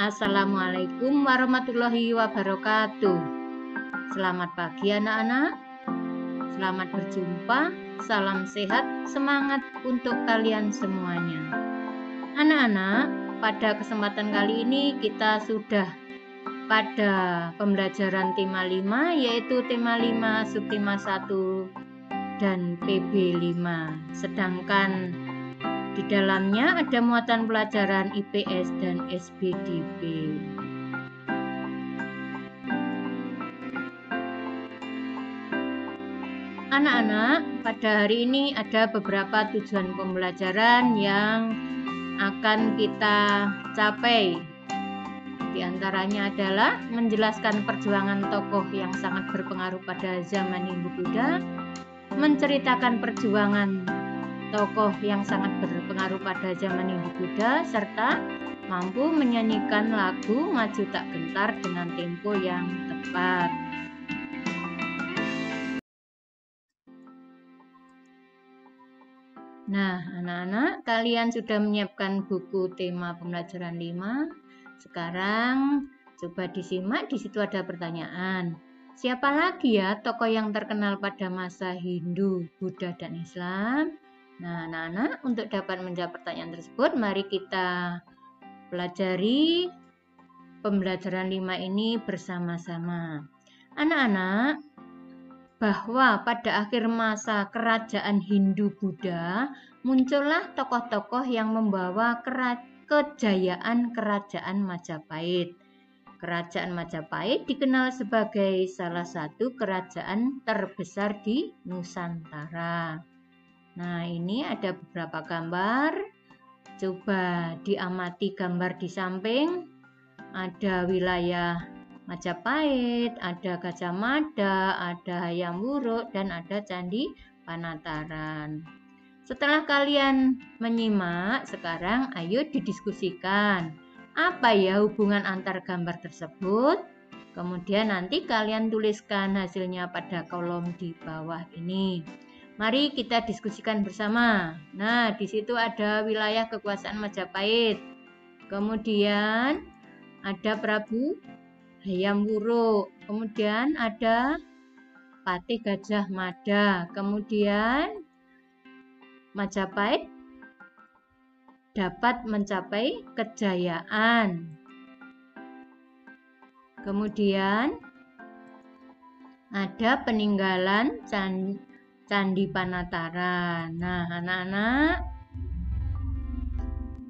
Assalamualaikum warahmatullahi wabarakatuh. Selamat pagi anak-anak. Selamat berjumpa. Salam sehat, semangat untuk kalian semuanya. Anak-anak, pada kesempatan kali ini kita sudah pada pembelajaran tema 5, yaitu tema 5, subtema 1 dan PB 5. Sedangkan di dalamnya ada muatan pelajaran IPS dan SBDP. Anak-anak, pada hari ini ada beberapa tujuan pembelajaran yang akan kita capai. Di antaranya adalah menjelaskan perjuangan tokoh yang sangat berpengaruh pada zaman Hindu-Buddha, menceritakan perjuangan tokoh yang sangat berpengaruh pada zaman Hindu-Buddha, serta mampu menyanyikan lagu Maju Tak Gentar dengan tempo yang tepat. Nah, anak-anak, kalian sudah menyiapkan buku tema pembelajaran 5. Sekarang coba disimak, di situ ada pertanyaan. Siapa lagi ya tokoh yang terkenal pada masa Hindu, Buddha, dan Islam? Nah, anak-anak, untuk dapat menjawab pertanyaan tersebut, mari kita pelajari pembelajaran 5 ini bersama-sama. Anak-anak, bahwa pada akhir masa kerajaan Hindu-Buddha muncullah tokoh-tokoh yang membawa kejayaan kerajaan Majapahit. Kerajaan Majapahit dikenal sebagai salah satu kerajaan terbesar di Nusantara. Nah, ini ada beberapa gambar. Coba diamati gambar di samping. Ada wilayah Majapahit, ada Gajah Mada, ada Hayam Wuruk, dan ada Candi Panataran. Setelah kalian menyimak, sekarang ayo didiskusikan. Apa ya hubungan antar gambar tersebut? Kemudian nanti kalian tuliskan hasilnya pada kolom di bawah ini. Mari kita diskusikan bersama. Nah, di situ ada wilayah kekuasaan Majapahit. Kemudian ada Prabu Hayam Wuruk, kemudian ada Patih Gajah Mada, kemudian Majapahit dapat mencapai kejayaan. Kemudian ada peninggalan Candi Panataran. Nah, anak-anak,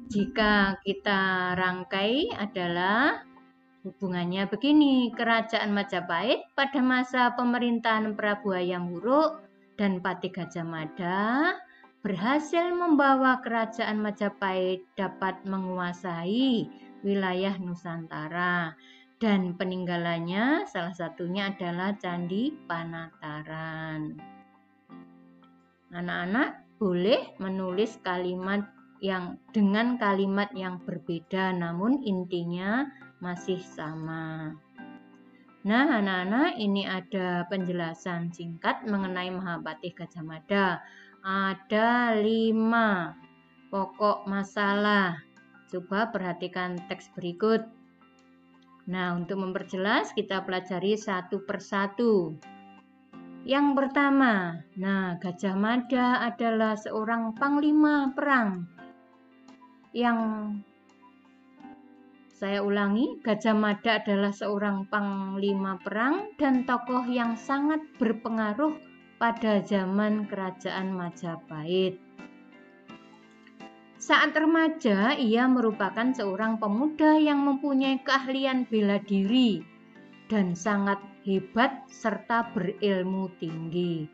jika kita rangkai adalah hubungannya begini, kerajaan Majapahit pada masa pemerintahan Prabu Hayam Wuruk dan Patih Gajah Mada berhasil membawa kerajaan Majapahit dapat menguasai wilayah Nusantara, dan peninggalannya salah satunya adalah Candi Panataran. Anak-anak boleh menulis kalimat yang dengan kalimat yang berbeda, namun intinya masih sama. Nah, anak-anak, ini ada penjelasan singkat mengenai Mahapatih Gajah Mada. Ada 5 pokok masalah. Coba perhatikan teks berikut. Nah, untuk memperjelas kita pelajari satu persatu. Yang pertama, nah, Gajah Mada adalah seorang panglima perang. Saya ulangi, Gajah Mada adalah seorang panglima perang dan tokoh yang sangat berpengaruh pada zaman kerajaan Majapahit. Saat remaja, ia merupakan seorang pemuda yang mempunyai keahlian bela diri dan sangat hebat serta berilmu tinggi.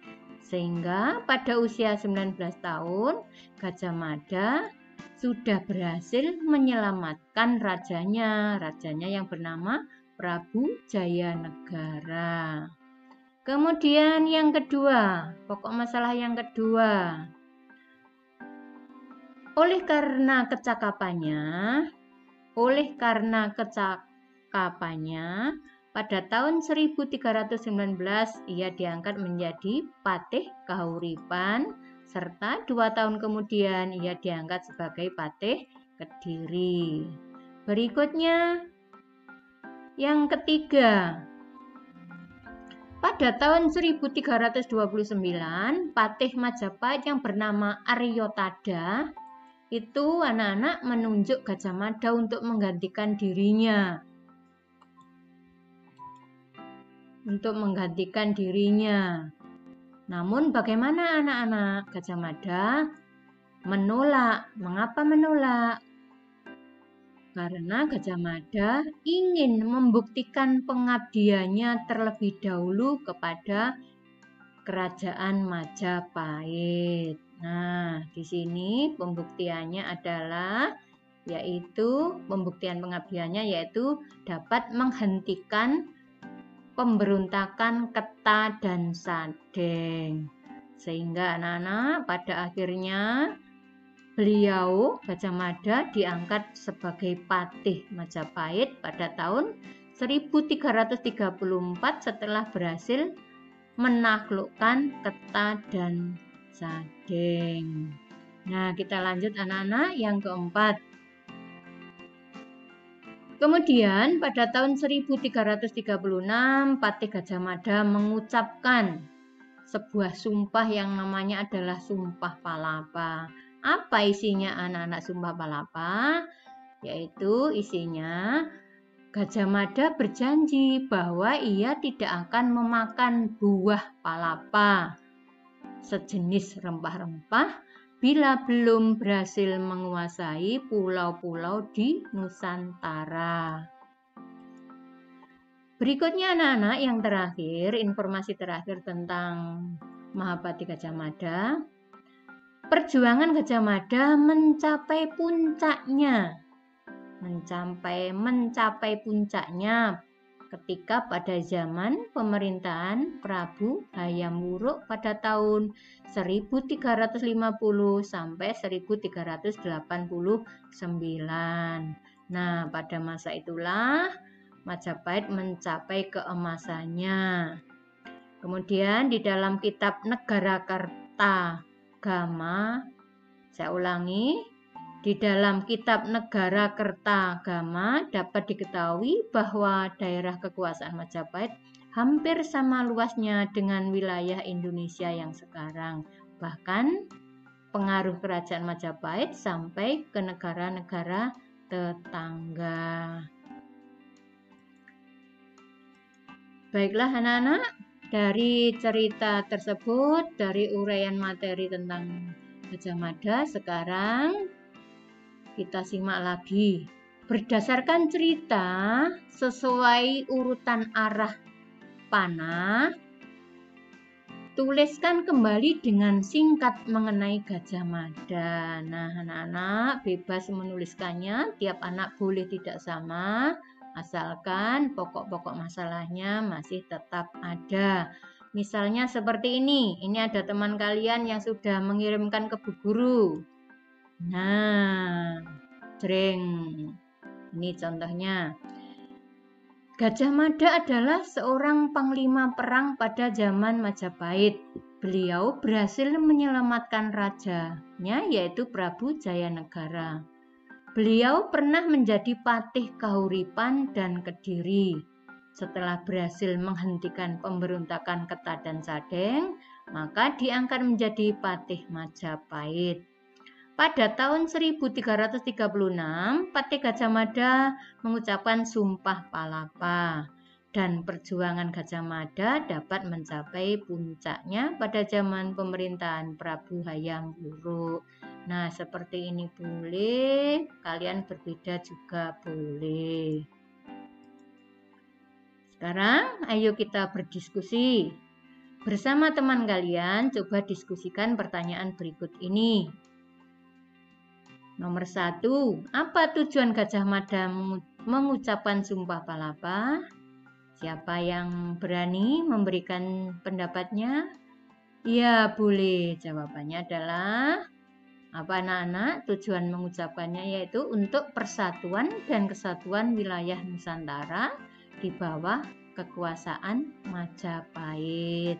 Sehingga pada usia 19 tahun, Gajah Mada sudah berhasil menyelamatkan rajanya yang bernama Prabu Jayanegara. Kemudian yang kedua, pokok masalah yang kedua. Oleh karena kecakapannya, pada tahun 1319 ia diangkat menjadi Patih Kahuripan, serta 2 tahun kemudian ia diangkat sebagai Patih Kediri. Berikutnya Yang ketiga, pada tahun 1329, Patih Majapahit yang bernama Aryotada itu anak-anak menunjuk Gajah Mada untuk menggantikan dirinya. Namun bagaimana anak-anak? Gajah Mada menolak. Mengapa menolak? Karena Gajah Mada ingin membuktikan pengabdiannya terlebih dahulu kepada Kerajaan Majapahit. Nah, di sini pembuktiannya adalah pembuktian pengabdiannya yaitu dapat menghentikan pemberontakan Keta dan Sadeng. Sehingga anak-anak pada akhirnya beliau Gajah Mada diangkat sebagai Patih Majapahit pada tahun 1334 setelah berhasil menaklukkan Keta dan Sadeng. Nah, kita lanjut anak-anak yang keempat. Kemudian pada tahun 1336 Patih Gajah Mada mengucapkan sebuah sumpah yang namanya adalah Sumpah Palapa. Apa isinya anak-anak Sumpah Palapa? Yaitu isinya Gajah Mada berjanji bahwa ia tidak akan memakan buah palapa sejenis rempah-rempah bila belum berhasil menguasai pulau-pulau di Nusantara. Berikutnya anak-anak yang terakhir, informasi terakhir tentang Mahapatih Gajah Mada. Perjuangan Gajah Mada mencapai puncaknya ketika pada zaman pemerintahan Prabu Hayam Wuruk pada tahun 1350 sampai 1389. Nah, pada masa itulah Majapahit mencapai keemasannya. Kemudian di dalam kitab Negara Kerta Gama, saya ulangi, di dalam kitab Negara Kerta Gama dapat diketahui bahwa daerah kekuasaan Majapahit hampir sama luasnya dengan wilayah Indonesia yang sekarang. Bahkan pengaruh kerajaan Majapahit sampai ke negara-negara tetangga. Baiklah anak-anak, dari cerita tersebut, dari uraian materi tentang Gajah Mada, sekarang kita simak lagi. Berdasarkan cerita sesuai urutan arah panah, tuliskan kembali dengan singkat mengenai Gajah Mada. Nah, anak-anak bebas menuliskannya, tiap anak boleh tidak sama, asalkan pokok-pokok masalahnya masih tetap ada. Misalnya seperti ini ada teman kalian yang sudah mengirimkan ke Bu Guru. Nah, jreng. Ini contohnya. Gajah Mada adalah seorang panglima perang pada zaman Majapahit. Beliau berhasil menyelamatkan rajanya yaitu Prabu Jayanegara. Beliau pernah menjadi Patih Kahuripan dan Kediri. Setelah berhasil menghentikan pemberontakan Keta dan Sadeng, maka diangkat menjadi Patih Majapahit. Pada tahun 1336, Patih Gajah Mada mengucapkan Sumpah Palapa dan perjuangan Gajah Mada dapat mencapai puncaknya pada zaman pemerintahan Prabu Hayam Wuruk. Nah, seperti ini boleh, kalian berbeda juga boleh. Sekarang, ayo kita berdiskusi. Bersama teman kalian, coba diskusikan pertanyaan berikut ini. Nomor 1, apa tujuan Gajah Mada mengucapkan Sumpah Palapa? Siapa yang berani memberikan pendapatnya? Ya, boleh. Jawabannya adalah apa anak-anak? Tujuan mengucapkannya yaitu untuk persatuan dan kesatuan wilayah Nusantara di bawah kekuasaan Majapahit.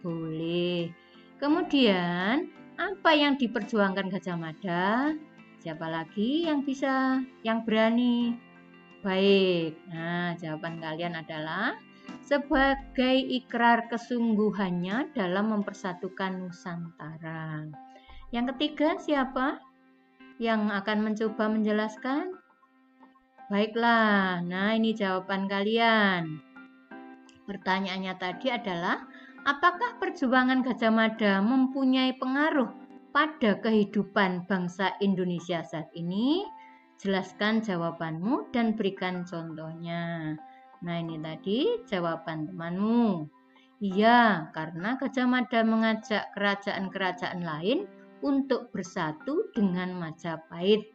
Boleh. Kemudian, apa yang diperjuangkan Gajah Mada? Siapa lagi yang berani? Baik, nah jawaban kalian adalah sebagai ikrar kesungguhannya dalam mempersatukan Nusantara. Yang ketiga siapa yang akan mencoba menjelaskan? Baiklah, nah ini jawaban kalian. Pertanyaannya tadi adalah, apakah perjuangan Gajah Mada mempunyai pengaruh pada kehidupan bangsa Indonesia saat ini? Jelaskan jawabanmu dan berikan contohnya. Nah, ini tadi jawaban temanmu. Iya, karena Gajah Mada mengajak kerajaan-kerajaan lain untuk bersatu dengan Majapahit.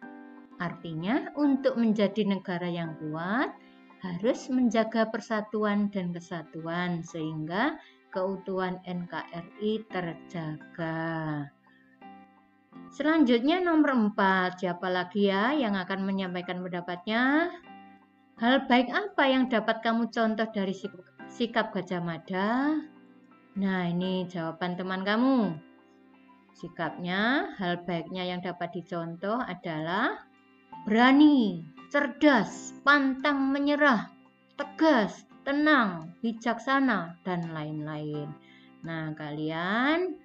Artinya, untuk menjadi negara yang kuat, harus menjaga persatuan dan kesatuan sehingga keutuhan NKRI terjaga. Selanjutnya nomor 4, siapa lagi ya yang akan menyampaikan pendapatnya? Hal baik apa yang dapat kamu contoh dari sikap Gajah Mada? Nah, ini jawaban teman kamu. Sikapnya, hal baiknya yang dapat dicontoh adalah berani, cerdas, pantang menyerah, tegas, tenang, bijaksana, dan lain-lain. Nah, kalian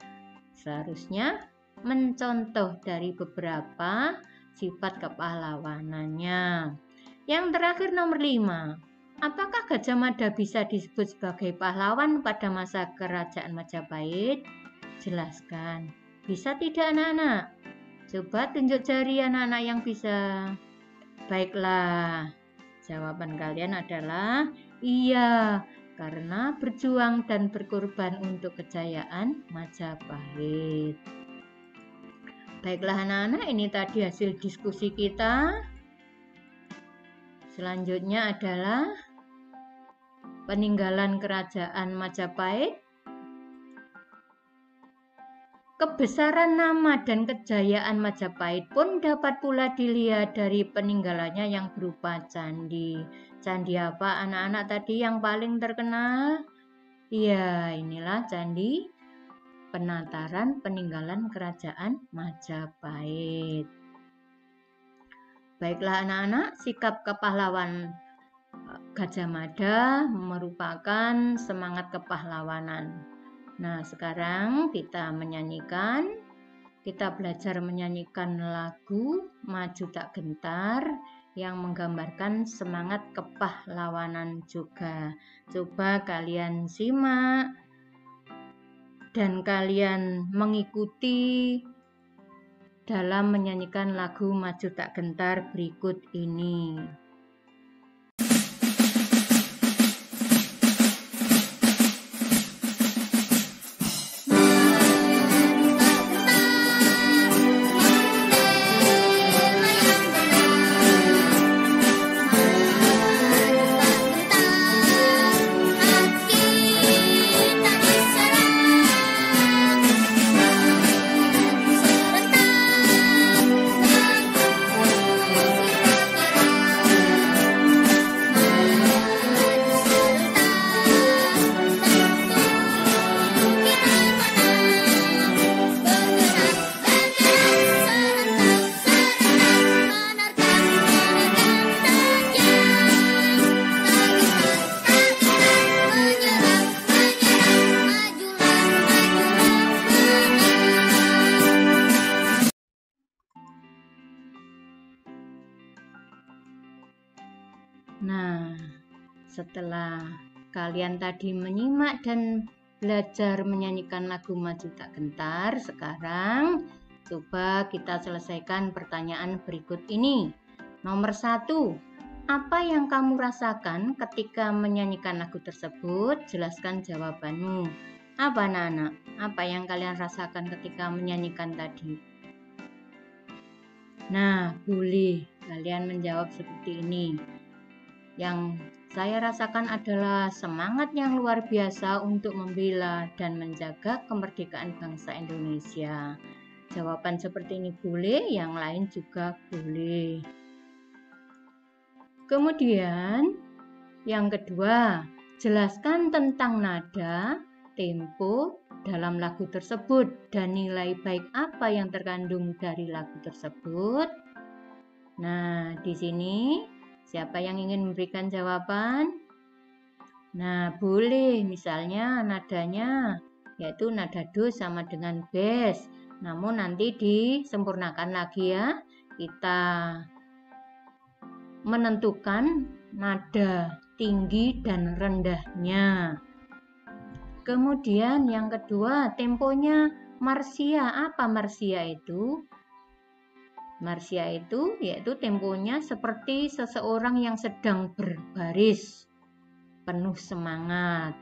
seharusnya mencontoh dari beberapa sifat kepahlawanannya. Yang terakhir nomor 5. Apakah Gajah Mada bisa disebut sebagai pahlawan pada masa kerajaan Majapahit? Jelaskan. Bisa tidak anak-anak? Coba tunjuk jari anak-anak yang bisa. Baiklah, jawaban kalian adalah iya, karena berjuang dan berkorban untuk kejayaan Majapahit. Baiklah anak-anak, ini tadi hasil diskusi kita. Selanjutnya adalah peninggalan kerajaan Majapahit. Kebesaran nama dan kejayaan Majapahit pun dapat pula dilihat dari peninggalannya yang berupa candi. Candi apa anak-anak tadi yang paling terkenal? Ya, inilah candi penataran peninggalan kerajaan Majapahit. Baiklah anak-anak, sikap kepahlawan Gajah Mada merupakan semangat kepahlawanan. Nah, sekarang kita belajar menyanyikan lagu Maju Tak Gentar yang menggambarkan semangat kepahlawanan juga. Coba kalian simak dan kalian mengikuti dalam menyanyikan lagu Maju Tak Gentar berikut ini. Nah, setelah kalian tadi menyimak dan belajar menyanyikan lagu Maju Tak Gentar, sekarang coba kita selesaikan pertanyaan berikut ini. Nomor 1, apa yang kamu rasakan ketika menyanyikan lagu tersebut? Jelaskan jawabanmu. Apa anak-anak? Apa yang kalian rasakan ketika menyanyikan tadi? Nah, boleh kalian menjawab seperti ini. Yang saya rasakan adalah semangat yang luar biasa untuk membela dan menjaga kemerdekaan bangsa Indonesia. Jawaban seperti ini boleh, yang lain juga boleh. Kemudian, yang kedua, jelaskan tentang nada, tempo dalam lagu tersebut dan nilai baik apa yang terkandung dari lagu tersebut. Nah, di sini Siapa yang ingin memberikan jawaban? Nah, boleh. Misalnya nadanya yaitu nada do sama dengan bes. Namun nanti disempurnakan lagi ya. Kita menentukan nada tinggi dan rendahnya. Kemudian yang kedua, temponya marsia. Apa marsia itu? Marsia itu yaitu temponya seperti seseorang yang sedang berbaris, penuh semangat.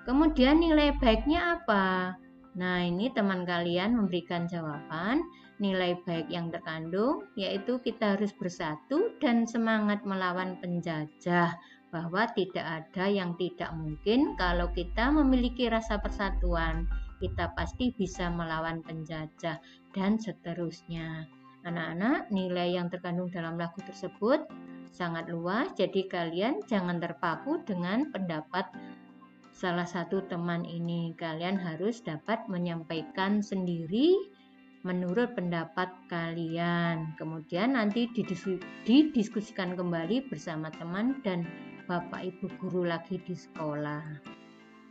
Kemudian nilai baiknya apa? Nah, ini teman kalian memberikan jawaban. Nilai baik yang terkandung yaitu kita harus bersatu dan semangat melawan penjajah, bahwa tidak ada yang tidak mungkin kalau kita memiliki rasa persatuan. Kita pasti bisa melawan penjajah dan seterusnya. Anak-anak, nilai yang terkandung dalam lagu tersebut sangat luas, jadi kalian jangan terpaku dengan pendapat salah satu teman ini. Kalian harus dapat menyampaikan sendiri menurut pendapat kalian. Kemudian nanti didiskusikan kembali bersama teman dan Bapak Ibu guru lagi di sekolah.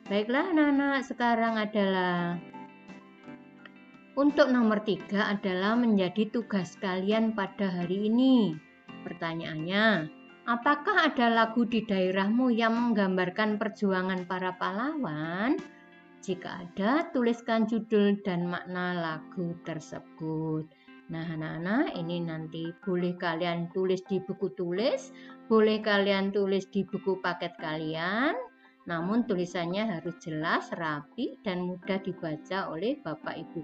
Baiklah anak-anak, sekarang adalah untuk nomor 3 adalah menjadi tugas kalian pada hari ini. Pertanyaannya, apakah ada lagu di daerahmu yang menggambarkan perjuangan para pahlawan? Jika ada, tuliskan judul dan makna lagu tersebut. Nah, anak-anak, ini nanti boleh kalian tulis di buku tulis, boleh kalian tulis di buku paket kalian. Namun tulisannya harus jelas, rapi, dan mudah dibaca oleh Bapak Ibu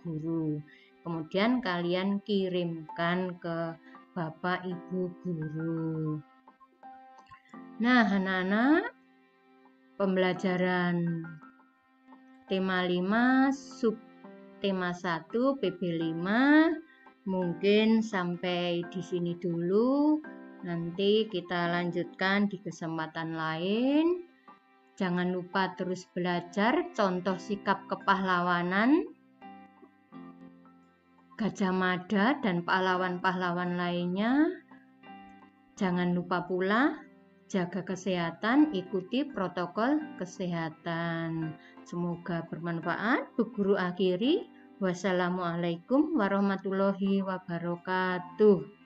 guru. Kemudian kalian kirimkan ke Bapak Ibu guru. Nah, anak-anak, pembelajaran tema 5 sub tema 1 PB5 mungkin sampai di sini dulu. Nanti kita lanjutkan di kesempatan lain. Jangan lupa terus belajar contoh sikap kepahlawanan Gajah Mada dan pahlawan-pahlawan lainnya. Jangan lupa pula jaga kesehatan, ikuti protokol kesehatan. Semoga bermanfaat. Bu Guru akhiri. Wassalamualaikum warahmatullahi wabarakatuh.